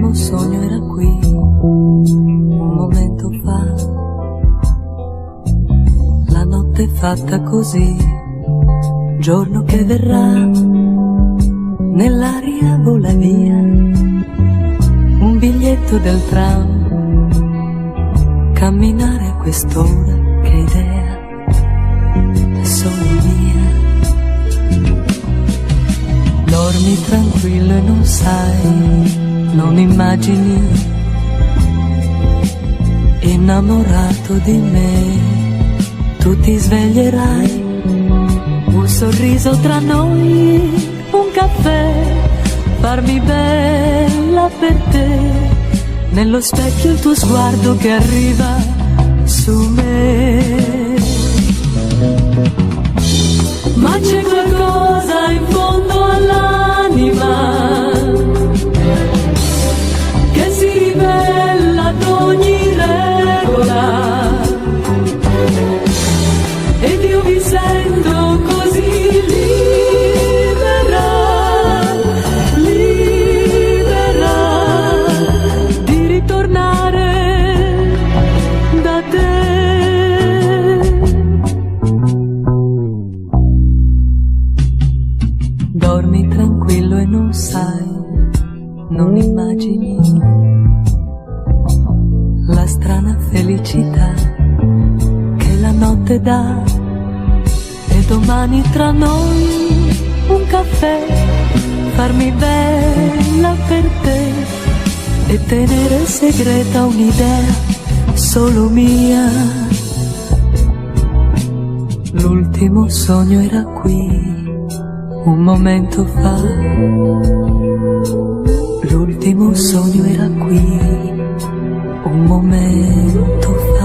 L'ultimo sogno era qui, un momento fa. La notte è fatta così, giorno che verrà, nell'aria vola via un biglietto del tram. Camminare a quest'ora, che idea, è solo mia. Dormi tranquillo e non sai, non immagini, innamorato di me, tu ti sveglierai, un sorriso tra noi, un caffè, farmi bella per te, nello specchio il tuo sguardo che arriva su me. Ma c'è qualcosa in fondo all'anima che si ribella ad ogni regola, ed io mi sento così libera, libera di ritornare da te. Dormi tranquillo e non sai, non immagini la strana felicità che la notte dà, e domani tra noi un caffè, farmi bella per te e tenere segreta un'idea solo mia. L'ultimo sogno era qui, un momento fa. L'ultimo sogno era qui, un momento fa.